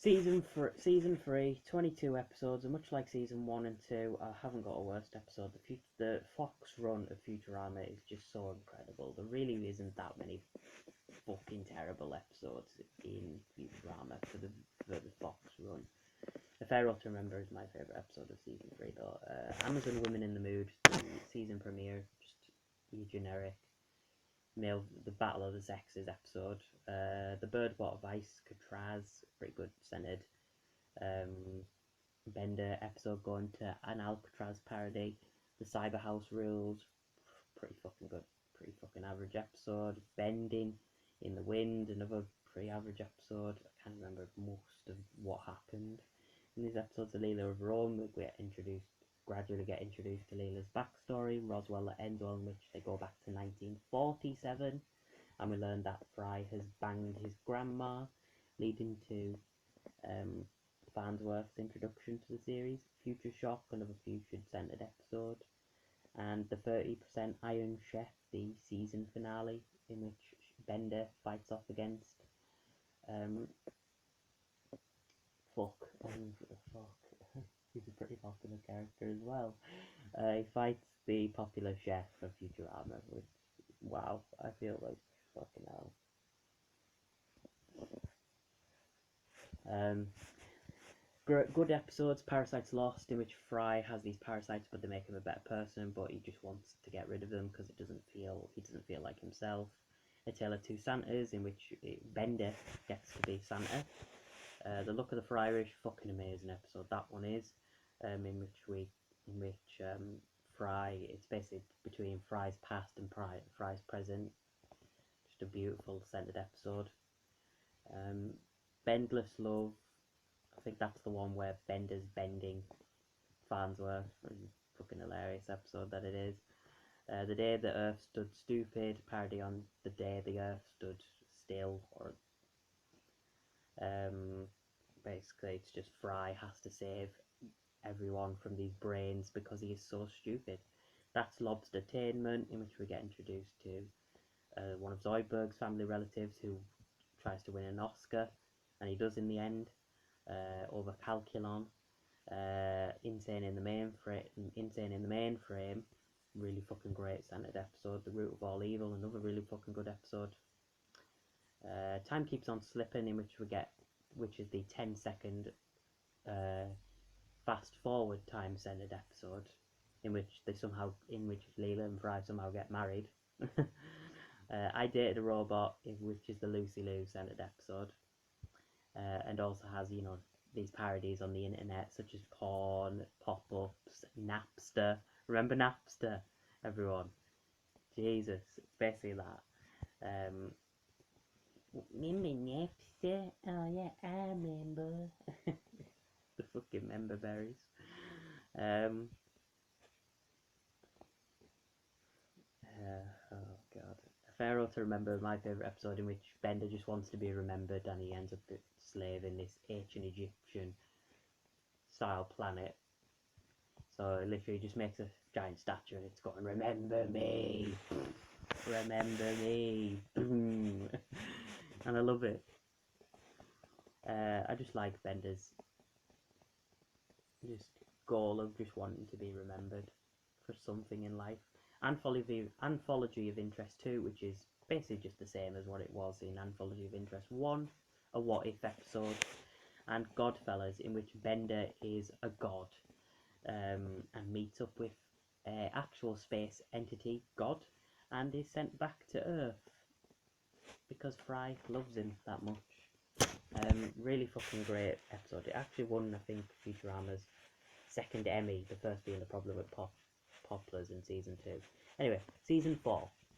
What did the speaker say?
Season 3, 22 episodes, and much like season 1 and 2, I haven't got a worst episode. The Fox run of Futurama is just so incredible. There really isn't that many fucking terrible episodes in Futurama for the Fox run. The Pharaoh to Remember is my favourite episode of season 3 though. Amazon Women in the Mood, the season premiere, just your generic the Battle of the Sexes episode. The Bird Bot of Ice, Catraz, pretty good centered. Bender episode going to an Alcatraz parody. The Cyber House Rules, pretty fucking good, pretty fucking average episode. Bending in the Wind, another pretty average episode. I can't remember most of what happened in these episodes of Leela of Rome. We gradually get introduced to Leela's backstory. Roswell at Endwell, in which they go back to 1947, and we learn that Fry has banged his grandma, leading to Farnsworth's introduction to the series. Future Shock, another future-centered episode, and the 30% Iron Chef, the season finale, in which Bender fights off against he's a pretty popular character as well. He fights the popular chef of Futurama, which, wow, I feel like fucking hell. Good episodes. Parasites Lost, in which Fry has these parasites, but they make him a better person, but he just wants to get rid of them because he doesn't feel like himself. A Tale of Two Santas, in which Bender gets to be Santa. The Look of the Fryrish, fucking amazing episode that one is. In which Fry, it's basically between Fry's past and Fry's present. Just a beautiful centered episode. Bendless Love, I think that's the one where Bender's bending Farnsworth. Fucking hilarious episode that it is. The Day the Earth Stood Stupid, parody on The Day the Earth Stood Still, or basically it's just Fry has to save everyone from these brains because he is so stupid. That's Lobstertainment, in which we get introduced to one of Zoidberg's family relatives who tries to win an Oscar, and he does in the end, over Calculon. Insane in the Mainframe, really fucking great centered episode. The Root of All Evil, another really fucking good episode. Time Keeps on Slipping, which is the 10-second fast forward time centered episode, in which Leela and Fry somehow get married. I Dated a Robot, which is the Lucy Liu centered episode, and also has these parodies on the internet such as porn, pop-ups, Napster. Remember Napster, everyone? Jesus, it's basically that. Remember Napster? Oh yeah, I remember. The fucking member berries. Oh god. Pharaoh to Remember, my favourite episode, in which Bender just wants to be remembered and he ends up a slave in this ancient Egyptian style planet. So it literally just makes a giant statue and it's going, remember me, remember me. And I love it. I just like Bender's goal of just wanting to be remembered for something in life. Anthology of Interest 2, which is basically just the same as what it was in Anthology of Interest 1, a what if episode, and Godfellas, in which Bender is a god and meets up with an actual space entity, God, and is sent back to Earth because Fry loves him that much. Really fucking great episode. It actually won, I think, Futurama's second Emmy, the first being The Problem with Poplars in season 2. Anyway, season 4.